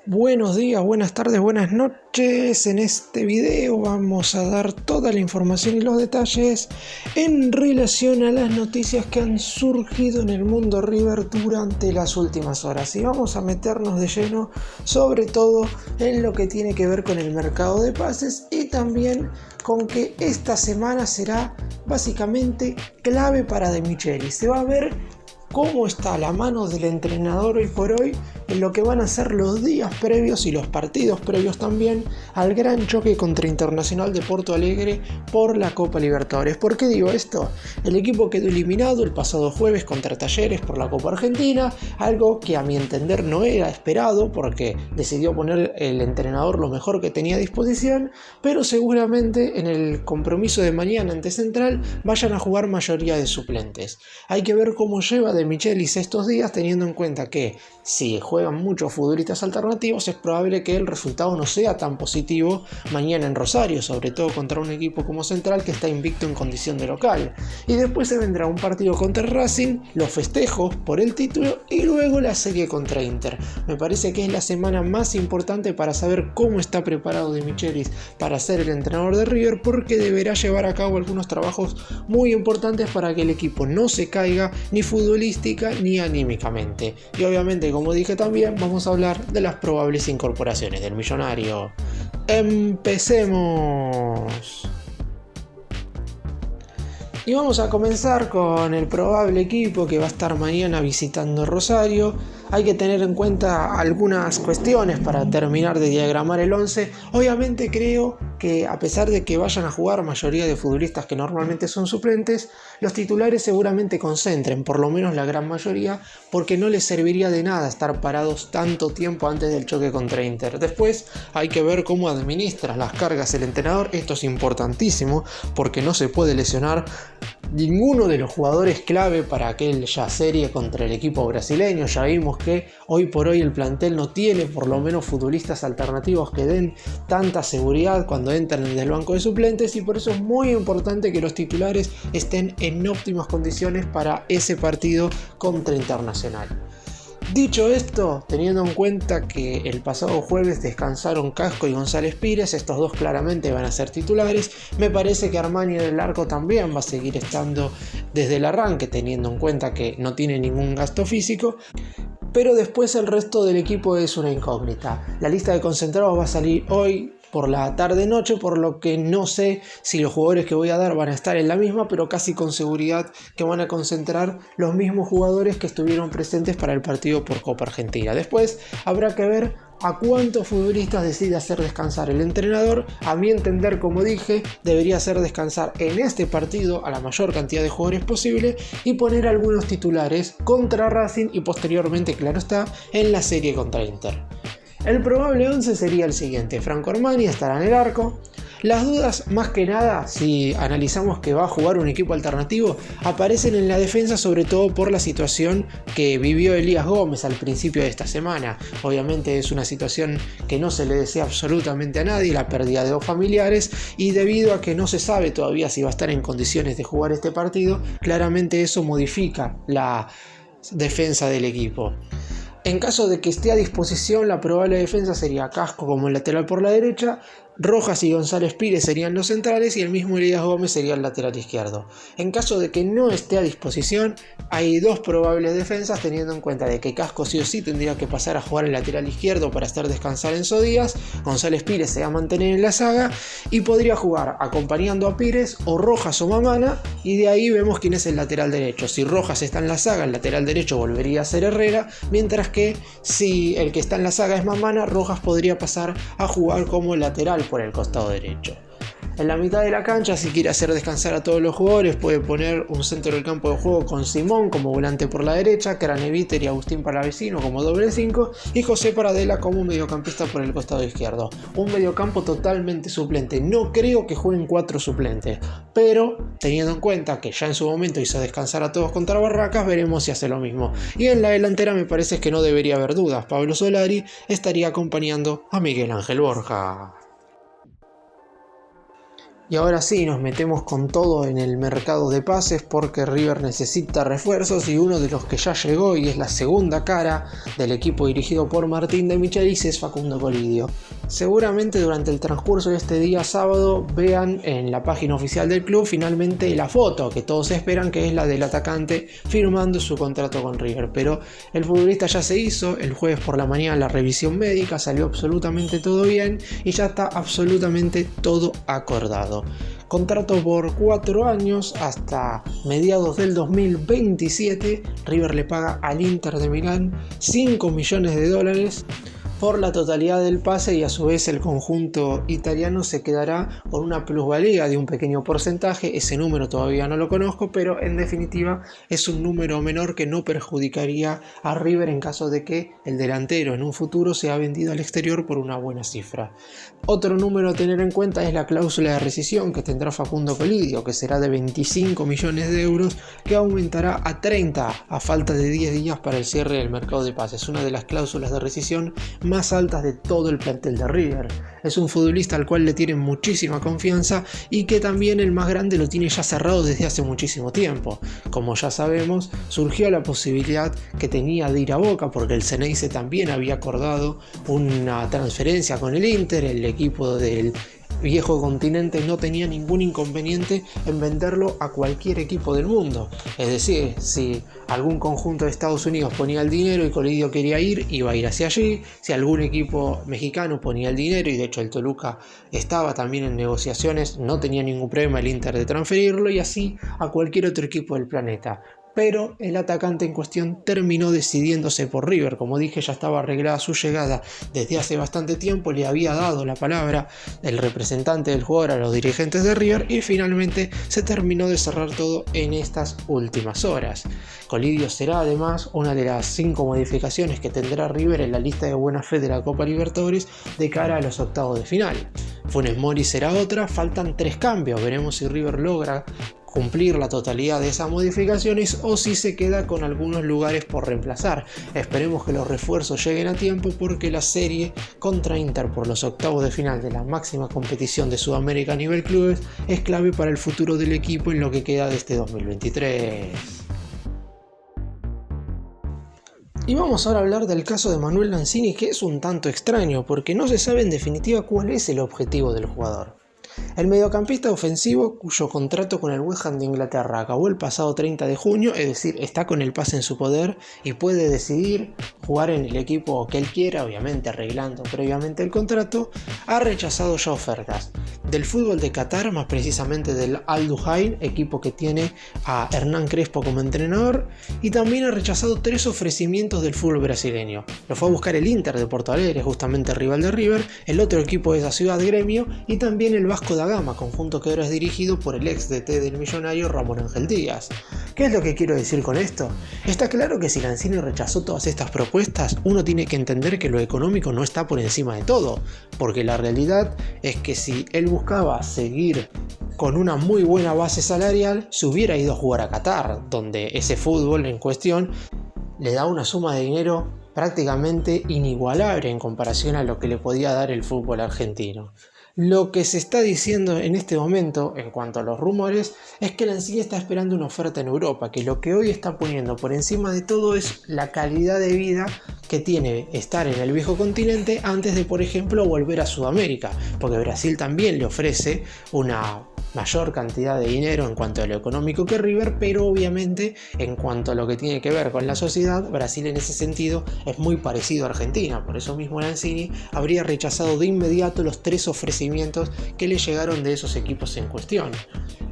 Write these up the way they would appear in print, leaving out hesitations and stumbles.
Buenos días, buenas tardes, buenas noches. En este video vamos a dar toda la información y los detalles en relación a las noticias que han surgido en el mundo River durante las últimas horas. Y vamos a meternos de lleno sobre todo en lo que tiene que ver con el mercado de pases y también con que esta semana será básicamente clave para De Michelis. Se va a ver cómo está la mano del entrenador hoy por hoy en lo que van a ser los días previos y los partidos previos también al gran choque contra Internacional de Porto Alegre por la Copa Libertadores. ¿Por qué digo esto? El equipo quedó eliminado el pasado jueves contra Talleres por la Copa Argentina, algo que a mi entender no era esperado porque decidió poner el entrenador lo mejor que tenía a disposición, pero seguramente en el compromiso de mañana ante Central vayan a jugar mayoría de suplentes. Hay que ver cómo lleva De Michelis estos días, teniendo en cuenta que si juegan muchos futbolistas alternativos es probable que el resultado no sea tan positivo mañana en Rosario, sobre todo contra un equipo como Central que está invicto en condición de local. Y después se vendrá un partido contra Racing, los festejos por el título y luego la serie contra Inter. Me parece que es la semana más importante para saber cómo está preparado De Michelis para ser el entrenador de River, porque deberá llevar a cabo algunos trabajos muy importantes para que el equipo no se caiga ni futbolística ni anímicamente. Y obviamente, como dije también, vamos a hablar de las probables incorporaciones del millonario. ¡Empecemos! Y vamos a comenzar con el probable equipo que va a estar mañana visitando Rosario. Hay que tener en cuenta algunas cuestiones para terminar de diagramar el 11. Obviamente creo que a pesar de que vayan a jugar mayoría de futbolistas que normalmente son suplentes, los titulares seguramente concentren, por lo menos la gran mayoría, porque no les serviría de nada estar parados tanto tiempo antes del choque contra Inter. Después hay que ver cómo administra las cargas el entrenador. Esto es importantísimo porque no se puede lesionar ninguno de los jugadores clave para aquella serie contra el equipo brasileño. Ya vimos que hoy por hoy el plantel no tiene por lo menos futbolistas alternativos que den tanta seguridad cuando entran desde el banco de suplentes, y por eso es muy importante que los titulares estén en óptimas condiciones para ese partido contra Internacional. Dicho esto, teniendo en cuenta que el pasado jueves descansaron Casco y González Pires, estos dos claramente van a ser titulares, me parece que Armani en el arco también va a seguir estando desde el arranque, teniendo en cuenta que no tiene ningún gasto físico, pero después el resto del equipo es una incógnita. La lista de concentrados va a salir hoy por la tarde-noche, por lo que no sé si los jugadores que voy a dar van a estar en la misma, pero casi con seguridad que van a concentrar los mismos jugadores que estuvieron presentes para el partido por Copa Argentina. Después habrá que ver a cuántos futbolistas decide hacer descansar el entrenador. A mi entender, como dije, debería hacer descansar en este partido a la mayor cantidad de jugadores posible y poner algunos titulares contra Racing y posteriormente, claro está, en la serie contra Inter. El probable 11 sería el siguiente: Franco Armani estará en el arco. Las dudas, más que nada, si analizamos que va a jugar un equipo alternativo, aparecen en la defensa, sobre todo por la situación que vivió Elías Gómez al principio de esta semana. Obviamente es una situación que no se le desea absolutamente a nadie, la pérdida de dos familiares, y debido a que no se sabe todavía si va a estar en condiciones de jugar este partido, claramente eso modifica la defensa del equipo. En caso de que esté a disposición, la probable defensa sería Casco como lateral por la derecha, Rojas y González Pires serían los centrales y el mismo Elías Gómez sería el lateral izquierdo. En caso de que no esté a disposición, hay dos probables defensas, teniendo en cuenta de que Casco sí o sí tendría que pasar a jugar el lateral izquierdo para estar descansar en Díaz. González Pires se va a mantener en la saga y podría jugar acompañando a Pires o Rojas o Mamana, y de ahí vemos quién es el lateral derecho. Si Rojas está en la saga, el lateral derecho volvería a ser Herrera, mientras que si el que está en la saga es Mamana, Rojas podría pasar a jugar como lateral por el costado derecho. En la mitad de la cancha, si quiere hacer descansar a todos los jugadores, puede poner un centro del campo de juego con Simón como volante por la derecha, Craneviter y Agustín Palavecino como doble 5 y José Paradela como mediocampista por el costado izquierdo. Un mediocampo totalmente suplente. No creo que jueguen 4 suplentes, pero teniendo en cuenta que ya en su momento hizo descansar a todos contra Barracas, veremos si hace lo mismo. Y en la delantera me parece que no debería haber dudas. Pablo Solari estaría acompañando a Miguel Ángel Borja. Y ahora sí, nos metemos con todo en el mercado de pases porque River necesita refuerzos y uno de los que ya llegó y es la segunda cara del equipo dirigido por Martín de Michelis es Facundo Colidio. Seguramente durante el transcurso de este día sábado vean en la página oficial del club finalmente la foto que todos esperan, que es la del atacante firmando su contrato con River. Pero el futbolista ya se hizo, el jueves por la mañana la revisión médica, salió absolutamente todo bien y ya está absolutamente todo acordado. Contrato por 4 años hasta mediados del 2027. River le paga al Inter de Milán 5 millones de dólares por la totalidad del pase y a su vez el conjunto italiano se quedará con una plusvalía de un pequeño porcentaje. Ese número todavía no lo conozco, pero en definitiva es un número menor que no perjudicaría a River en caso de que el delantero en un futuro sea vendido al exterior por una buena cifra. Otro número a tener en cuenta es la cláusula de rescisión que tendrá Facundo Colidio, que será de 25 millones de euros, que aumentará a 30 a falta de 10 días para el cierre del mercado de pases. Una de las cláusulas de rescisión más altas de todo el plantel de River. Es un futbolista al cual le tienen muchísima confianza y que también el más grande lo tiene ya cerrado desde hace muchísimo tiempo. Como ya sabemos, surgió la posibilidad que tenía de ir a Boca porque el Ceneice también había acordado una transferencia con el Inter. El equipo del viejo continente no tenía ningún inconveniente en venderlo a cualquier equipo del mundo. Es decir, si algún conjunto de Estados Unidos ponía el dinero y Colidio quería ir, iba a ir hacia allí. Si algún equipo mexicano ponía el dinero, y de hecho el Toluca estaba también en negociaciones, no tenía ningún problema el Inter de transferirlo, y así a cualquier otro equipo del planeta. Pero el atacante en cuestión terminó decidiéndose por River. Como dije, ya estaba arreglada su llegada desde hace bastante tiempo, le había dado la palabra el representante del jugador a los dirigentes de River y finalmente se terminó de cerrar todo en estas últimas horas. Colidio será además una de las 5 modificaciones que tendrá River en la lista de buena fe de la Copa Libertadores de cara a los octavos de final. Funes Mori será otra, faltan 3 cambios, veremos si River logra cumplir la totalidad de esas modificaciones o si se queda con algunos lugares por reemplazar. Esperemos que los refuerzos lleguen a tiempo porque la serie contra Inter por los octavos de final de la máxima competición de Sudamérica a nivel clubes es clave para el futuro del equipo en lo que queda de este 2023. Y vamos ahora a hablar del caso de Manuel Lanzini, que es un tanto extraño porque no se sabe en definitiva cuál es el objetivo del jugador. El mediocampista ofensivo, cuyo contrato con el West Ham de Inglaterra acabó el pasado 30 de junio, es decir, está con el pase en su poder y puede decidir jugar en el equipo que él quiera, obviamente arreglando previamente el contrato, ha rechazado ya ofertas del fútbol de Qatar, más precisamente del Al Duhail, equipo que tiene a Hernán Crespo como entrenador, y también ha rechazado 3 ofrecimientos del fútbol brasileño. Lo fue a buscar el Inter de Porto Alegre, justamente rival de River, el otro equipo de esa ciudad, Gremio, y también el Vasco da Gama, conjunto que ahora es dirigido por el ex DT del Millonario Ramón Ángel Díaz. ¿Qué es lo que quiero decir con esto? Está claro que si Lanzini rechazó todas estas propuestas, uno tiene que entender que lo económico no está por encima de todo, porque la realidad es que si él buscaba seguir con una muy buena base salarial, se hubiera ido a jugar a Qatar, donde ese fútbol en cuestión le da una suma de dinero prácticamente inigualable en comparación a lo que le podía dar el fútbol argentino. Lo que se está diciendo en este momento en cuanto a los rumores es que Lanzini está esperando una oferta en Europa, que lo que hoy está poniendo por encima de todo es la calidad de vida que tiene estar en el viejo continente antes de, por ejemplo, volver a Sudamérica, porque Brasil también le ofrece una mayor cantidad de dinero en cuanto a lo económico que River, pero obviamente en cuanto a lo que tiene que ver con la sociedad, Brasil en ese sentido es muy parecido a Argentina. Por eso mismo Lanzini habría rechazado de inmediato los 3 ofrecimientos que le llegaron de esos equipos en cuestión.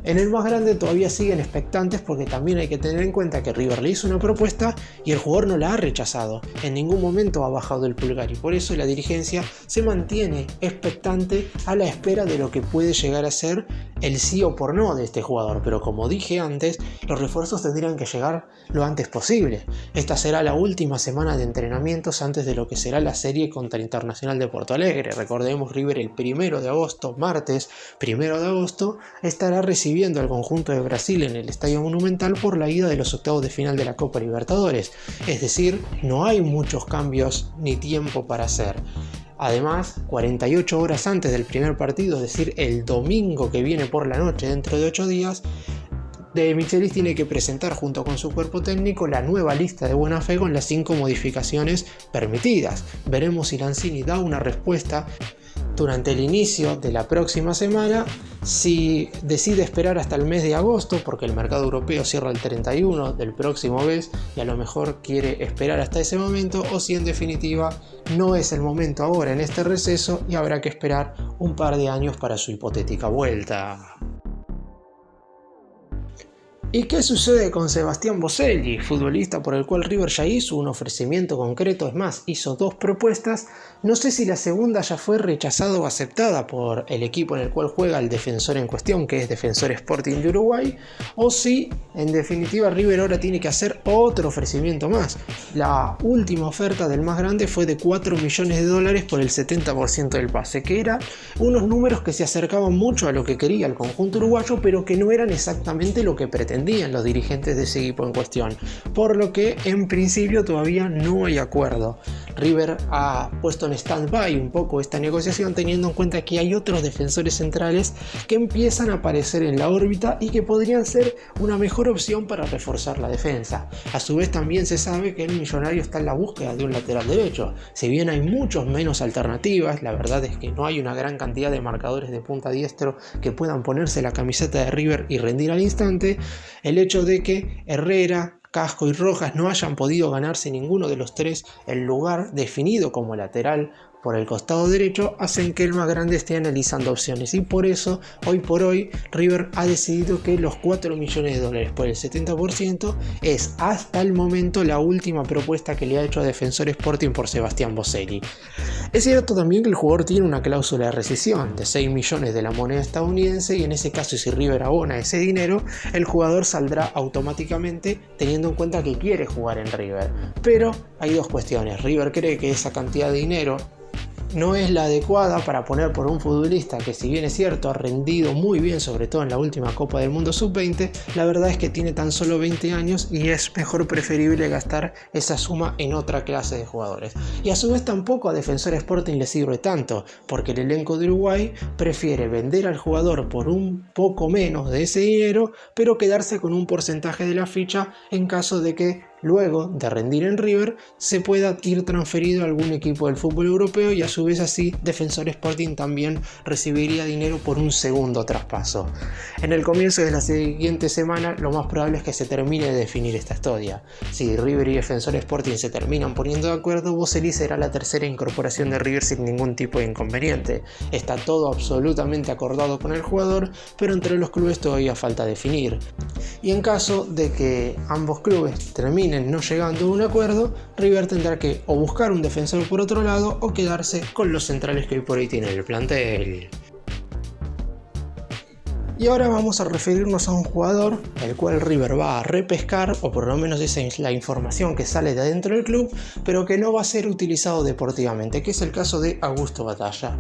En el más grande todavía siguen expectantes porque también hay que tener en cuenta que River le hizo una propuesta y el jugador no la ha rechazado. En ningún momento ha bajado el pulgar y por eso la dirigencia se mantiene expectante a la espera de lo que puede llegar a ser el sí o por no de este jugador. Pero como dije antes, los refuerzos tendrían que llegar lo antes posible. Esta será la última semana de entrenamientos antes de lo que será la serie contra el Internacional de Porto Alegre. Recordemos, River el 1 de agosto, martes 1 de agosto, estará recibiendo al conjunto de Brasil en el Estadio Monumental por la ida de los octavos de final de la Copa Libertadores. Es decir, no hay muchos cambios ni tiempo para hacer. Además, 48 horas antes del primer partido, es decir, el domingo que viene por la noche dentro de 8 días, De Michelis tiene que presentar junto con su cuerpo técnico la nueva lista de buena fe con las 5 modificaciones permitidas. Veremos si Lanzini da una respuesta durante el inicio de la próxima semana, si decide esperar hasta el mes de agosto, porque el mercado europeo cierra el 31 del próximo mes y a lo mejor quiere esperar hasta ese momento, o si en definitiva no es el momento ahora en este receso y habrá que esperar un par de años para su hipotética vuelta. ¿Y qué sucede con Sebastián Boselli, futbolista por el cual River ya hizo un ofrecimiento concreto? Es más, hizo 2 propuestas. No sé si la segunda ya fue rechazada o aceptada por el equipo en el cual juega el defensor en cuestión, que es Defensor Sporting de Uruguay, o si en definitiva River ahora tiene que hacer otro ofrecimiento más. La última oferta del más grande fue de $4 millones por el 70% del pase, que eran unos números que se acercaban mucho a lo que quería el conjunto uruguayo, pero que no eran exactamente lo que pretendían los dirigentes de ese equipo en cuestión, por lo que en principio todavía no hay acuerdo. River ha puesto en stand-by un poco esta negociación, teniendo en cuenta que hay otros defensores centrales que empiezan a aparecer en la órbita y que podrían ser una mejor opción para reforzar la defensa. A su vez también se sabe que el Millonario está en la búsqueda de un lateral derecho. Si bien hay muchos menos alternativas, la verdad es que no hay una gran cantidad de marcadores de punta diestro que puedan ponerse la camiseta de River y rendir al instante. El hecho de que Herrera, Casco y Rojas no hayan podido ganarse ninguno de los 3 el lugar definido como lateral por el costado derecho hacen que el más grande esté analizando opciones, y por eso hoy por hoy River ha decidido que los $4 millones por el 70% es hasta el momento la última propuesta que le ha hecho a Defensor Sporting por Sebastián Boselli. Es cierto también que el jugador tiene una cláusula de rescisión de 6 millones de la moneda estadounidense, y en ese caso, si River abona ese dinero, el jugador saldrá automáticamente, teniendo en cuenta que quiere jugar en River. Pero hay 2 cuestiones. River cree que esa cantidad de dinero no es la adecuada para poner por un futbolista que, si bien es cierto, ha rendido muy bien, sobre todo en la última Copa del Mundo Sub-20, la verdad es que tiene tan solo 20 años y es mejor preferible gastar esa suma en otra clase de jugadores. Y a su vez tampoco a Defensor Sporting le sirve tanto, porque el elenco de Uruguay prefiere vender al jugador por un poco menos de ese dinero, pero quedarse con un porcentaje de la ficha en caso de que luego de rendir en River se pueda ir transferido a algún equipo del fútbol europeo, y a su vez así Defensor Sporting también recibiría dinero por un segundo traspaso. En el comienzo de la siguiente semana lo más probable es que se termine de definir esta historia. Si River y Defensor Sporting se terminan poniendo de acuerdo, Boselli será la tercera incorporación de River sin ningún tipo de inconveniente. Está todo absolutamente acordado con el jugador, pero entre los clubes todavía falta definir. Y en caso de que ambos clubes terminen no llegando a un acuerdo, River tendrá que o buscar un defensor por otro lado o quedarse con los centrales que hoy por hoy tiene el plantel. Y ahora vamos a referirnos a un jugador el cual River va a repescar, o por lo menos esa es la información que sale de adentro del club, pero que no va a ser utilizado deportivamente, que es el caso de Augusto Batalla.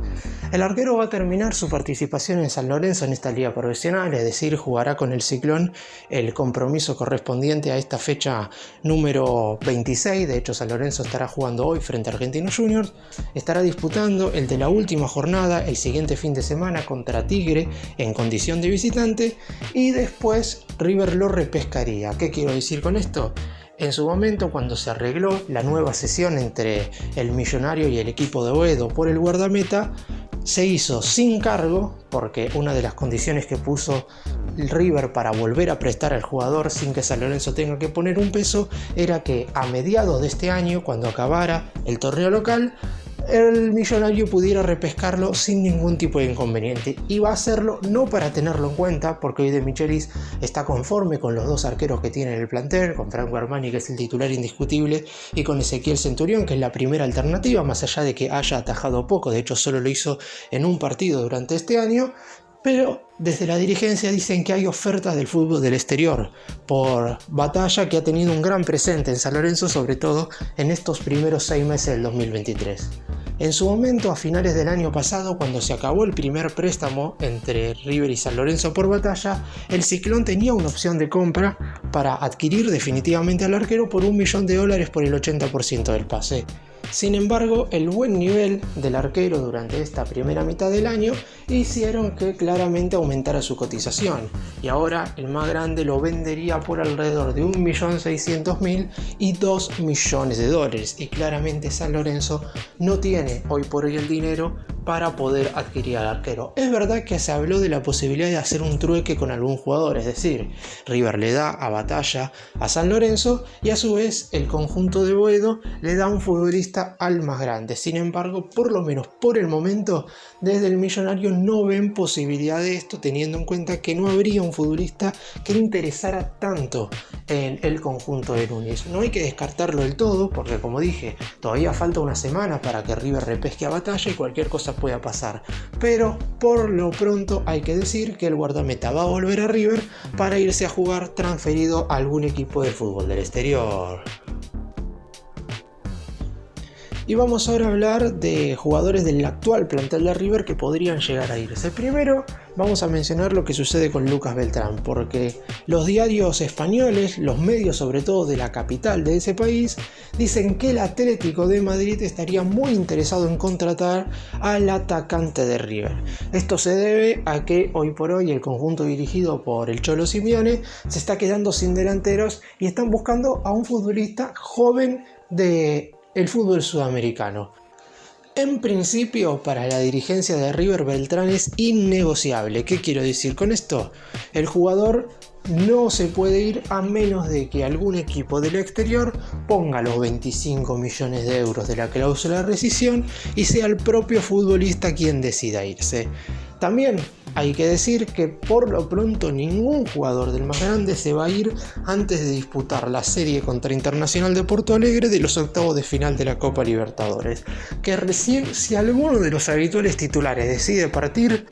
El arquero va a terminar su participación en San Lorenzo en esta liga profesional, es decir, jugará con el Ciclón el compromiso correspondiente a esta fecha número 26. De hecho, San Lorenzo estará jugando hoy frente a Argentinos Juniors, estará disputando el de la última jornada el siguiente fin de semana contra Tigre en condición de visitante, y después River lo repescaría. ¿Qué quiero decir con esto? En su momento, cuando se arregló la nueva cesión entre el Millonario y el equipo de Boedo por el guardameta, se hizo sin cargo, porque una de las condiciones que puso River para volver a prestar al jugador sin que San Lorenzo tenga que poner un peso era que a mediados de este año, cuando acabara el torneo local, el Millonario pudiera repescarlo sin ningún tipo de inconveniente. Y va a hacerlo no para tenerlo en cuenta, porque hoy De Michelis está conforme con los 2 arqueros que tiene en el plantel, con Franco Armani, que es el titular indiscutible, y con Ezequiel Centurión, que es la primera alternativa, más allá de que haya atajado poco. De hecho, solo lo hizo en un partido durante este año. Pero desde la dirigencia dicen que hay ofertas del fútbol del exterior por Batalla, que ha tenido un gran presente en San Lorenzo, sobre todo en estos primeros 6 meses del 2023. En su momento, a finales del año pasado, cuando se acabó el primer préstamo entre River y San Lorenzo por Batalla, el Ciclón tenía una opción de compra para adquirir definitivamente al arquero por $1 millón por el 80% del pase. Sin embargo, el buen nivel del arquero durante esta primera mitad del año hicieron que claramente aumentara su cotización, y ahora el más grande lo vendería por alrededor de 1.600.000 y $2 millones, y claramente San Lorenzo no tiene hoy por hoy el dinero para poder adquirir al arquero. Es verdad que se habló de la posibilidad de hacer un trueque con algún jugador, es decir, River le da a Batalla a San Lorenzo y a su vez el conjunto de Boedo le da un futbolista al más grande. Sin embargo, por lo menos por el momento, desde el Millonario no ven posibilidad de esto, teniendo en cuenta que no habría un futbolista que le interesara tanto en el conjunto de Núñez. No hay que descartarlo del todo, porque como dije, todavía falta una semana para que River repesque a Batalla y cualquier cosa pueda pasar. Pero por lo pronto hay que decir que el guardameta va a volver a River para irse a jugar transferido a algún equipo del fútbol del exterior. Y vamos ahora a hablar de jugadores del actual plantel de River que podrían llegar a irse. Primero vamos a mencionar lo que sucede con Lucas Beltrán, porque los diarios españoles, los medios sobre todo de la capital de ese país, dicen que el Atlético de Madrid estaría muy interesado en contratar al atacante de River. Esto se debe a que hoy por hoy el conjunto dirigido por el Cholo Simeone se está quedando sin delanteros y están buscando a un futbolista joven de el fútbol sudamericano. En principio, para la dirigencia de River, Beltrán es innegociable. ¿Qué quiero decir con esto? El jugador no se puede ir a menos de que algún equipo del exterior ponga los 25 millones de euros de la cláusula de rescisión y sea el propio futbolista quien decida irse. También hay que decir que por lo pronto ningún jugador del más grande se va a ir antes de disputar la serie contra Internacional de Porto Alegre de los octavos de final de la Copa Libertadores, que recién si alguno de los habituales titulares decide partir,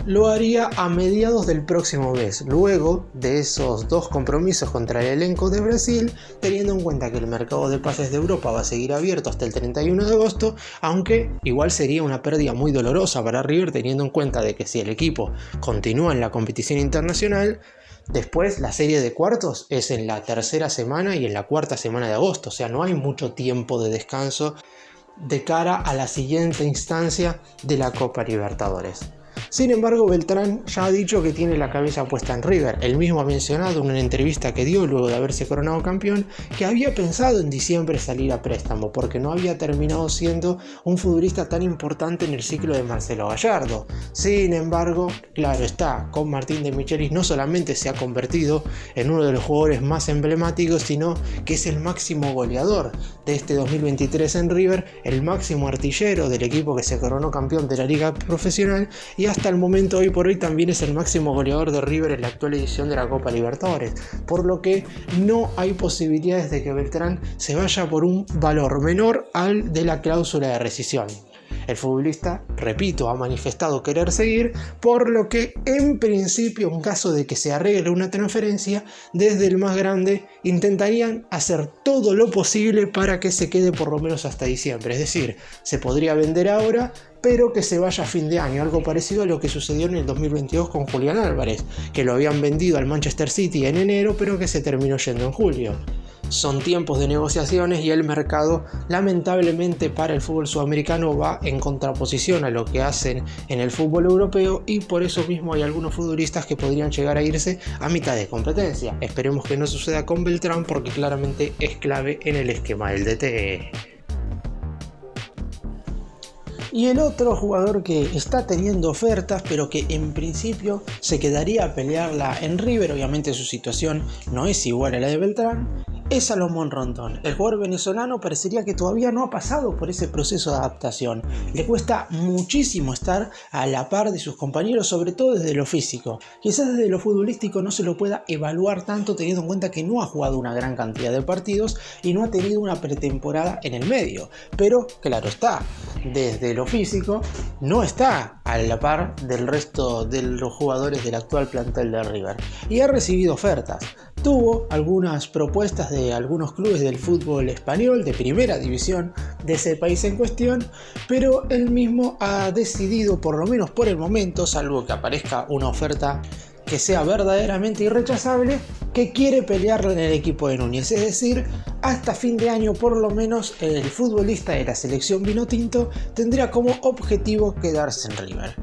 lo haría a mediados del próximo mes, luego de esos dos compromisos contra el elenco de Brasil, teniendo en cuenta que el mercado de pases de Europa va a seguir abierto hasta el 31 de agosto, aunque igual sería una pérdida muy dolorosa para River, teniendo en cuenta de que si el equipo continúa en la competición internacional, después la serie de cuartos es en la tercera semana y en la cuarta semana de agosto, o sea, no hay mucho tiempo de descanso de cara a la siguiente instancia de la Copa Libertadores. Sin embargo, Beltrán ya ha dicho que tiene la cabeza puesta en River. Él mismo ha mencionado en una entrevista que dio luego de haberse coronado campeón que había pensado en diciembre salir a préstamo porque no había terminado siendo un futbolista tan importante en el ciclo de Marcelo Gallardo. Sin embargo, claro está, con Martín de Michelis no solamente se ha convertido en uno de los jugadores más emblemáticos, sino que es el máximo goleador de este 2023 en River, el máximo artillero del equipo que se coronó campeón de la liga profesional y hasta el momento hoy por hoy también es el máximo goleador de River en la actual edición de la Copa Libertadores, por lo que no hay posibilidades de que Beltrán se vaya por un valor menor al de la cláusula de rescisión. El futbolista, repito, ha manifestado querer seguir, por lo que en principio, en caso de que se arregle una transferencia, desde el más grande intentarían hacer todo lo posible para que se quede por lo menos hasta diciembre. Es decir, se podría vender ahora, pero que se vaya a fin de año, algo parecido a lo que sucedió en el 2022 con Julián Álvarez, que lo habían vendido al Manchester City en enero, pero que se terminó yendo en julio. Son tiempos de negociaciones y el mercado, lamentablemente para el fútbol sudamericano, va en contraposición a lo que hacen en el fútbol europeo y por eso mismo hay algunos futbolistas que podrían llegar a irse a mitad de competencia. Esperemos que no suceda con Beltrán porque claramente es clave en el esquema del DT. Y el otro jugador que está teniendo ofertas, pero que en principio se quedaría a pelearla en River, obviamente su situación no es igual a la de Beltrán, es Salomón Rondón. El jugador venezolano parecería que todavía no ha pasado por ese proceso de adaptación. Le cuesta muchísimo estar a la par de sus compañeros, sobre todo desde lo físico. Quizás desde lo futbolístico no se lo pueda evaluar tanto, teniendo en cuenta que no ha jugado una gran cantidad de partidos y no ha tenido una pretemporada en el medio. Pero, claro está, desde lo físico no está a la par del resto de los jugadores del actual plantel de River. Y ha recibido ofertas. Tuvo algunas propuestas de algunos clubes del fútbol español de primera división de ese país en cuestión, pero él mismo ha decidido, por lo menos por el momento, salvo que aparezca una oferta que sea verdaderamente irrechazable, que quiere pelearla en el equipo de Núñez, es decir, hasta fin de año por lo menos el futbolista de la selección vinotinto tendría como objetivo quedarse en River.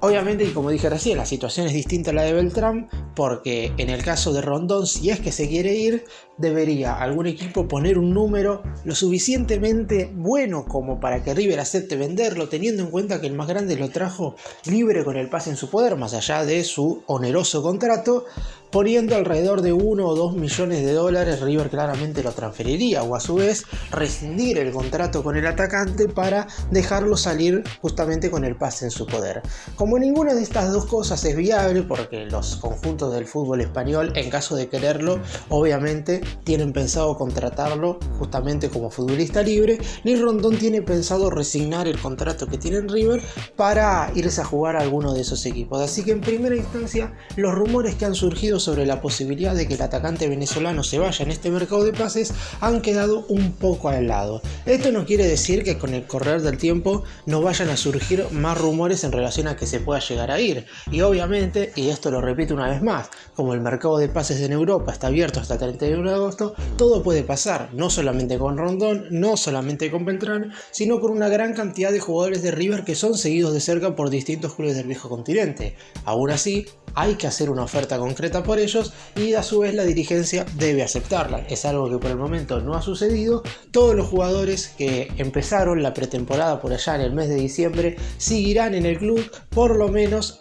Obviamente, y como dije recién, la situación es distinta a la de Beltrán, porque en el caso de Rondón, si es que se quiere ir, debería algún equipo poner un número lo suficientemente bueno como para que River acepte venderlo, teniendo en cuenta que el más grande lo trajo libre con el pase en su poder, más allá de su oneroso contrato. Poniendo alrededor de 1 o 2 millones de dólares, River claramente lo transferiría, o a su vez rescindir el contrato con el atacante para dejarlo salir justamente con el pase en su poder. Como ninguna de estas dos cosas es viable, porque los conjuntos del fútbol español, en caso de quererlo, obviamente tienen pensado contratarlo justamente como futbolista libre, ni Rondón tiene pensado resignar el contrato que tiene en River para irse a jugar a alguno de esos equipos. Así que en primera instancia, los rumores que han surgido sobre la posibilidad de que el atacante venezolano se vaya en este mercado de pases han quedado un poco al lado. Esto no quiere decir que con el correr del tiempo no vayan a surgir más rumores en relación a que se pueda llegar a ir, y obviamente, y esto lo repito una vez más, como el mercado de pases en Europa está abierto hasta el 31 de agosto, todo puede pasar, no solamente con Rondón, no solamente con Beltrán, sino con una gran cantidad de jugadores de River que son seguidos de cerca por distintos clubes del viejo continente. Aún así, hay que hacer una oferta concreta por ellos y a su vez la dirigencia debe aceptarla. Es algo que por el momento no ha sucedido. Todos los jugadores que empezaron la pretemporada por allá en el mes de diciembre seguirán en el club por lo menos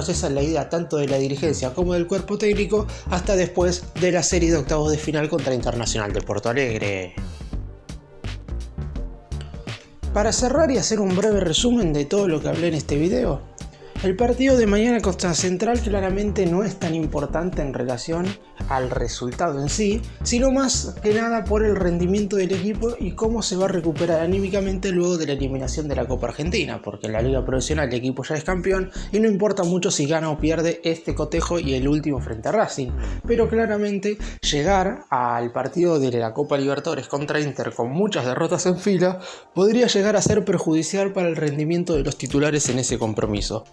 esa es la idea tanto de la dirigencia como del cuerpo técnico, hasta después de la serie de octavos de final contra Internacional de Porto Alegre. Para cerrar y hacer un breve resumen de todo lo que hablé en este video, el partido de mañana contra Central claramente no es tan importante en relación al resultado en sí, sino más que nada por el rendimiento del equipo y cómo se va a recuperar anímicamente luego de la eliminación de la Copa Argentina, porque en la Liga Profesional el equipo ya es campeón y no importa mucho si gana o pierde este cotejo y el último frente a Racing, pero claramente llegar al partido de la Copa Libertadores contra Inter con muchas derrotas en fila podría llegar a ser perjudicial para el rendimiento de los titulares en ese compromiso.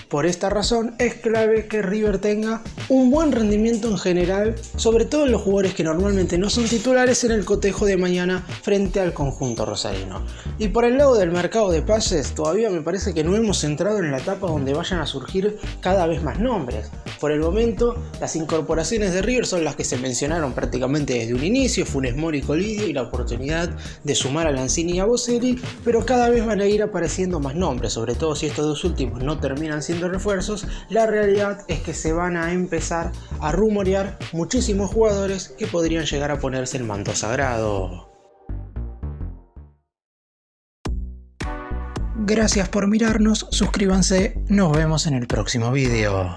Por esta razón es clave que River tenga un buen rendimiento en general, sobre todo en los jugadores que normalmente no son titulares en el cotejo de mañana frente al conjunto rosarino. Y por el lado del mercado de pases, todavía me parece que no hemos entrado en la etapa donde vayan a surgir cada vez más nombres. Por el momento, las incorporaciones de River son las que se mencionaron prácticamente desde un inicio, Funes Mori y Colidio, y la oportunidad de sumar a Lanzini y a Boselli, pero cada vez van a ir apareciendo más nombres, sobre todo si estos dos últimos no terminan siendo refuerzos. La realidad es que se van a empezar a rumorear muchísimos jugadores que podrían llegar a ponerse el manto sagrado. Gracias por mirarnos, suscríbanse, nos vemos en el próximo video.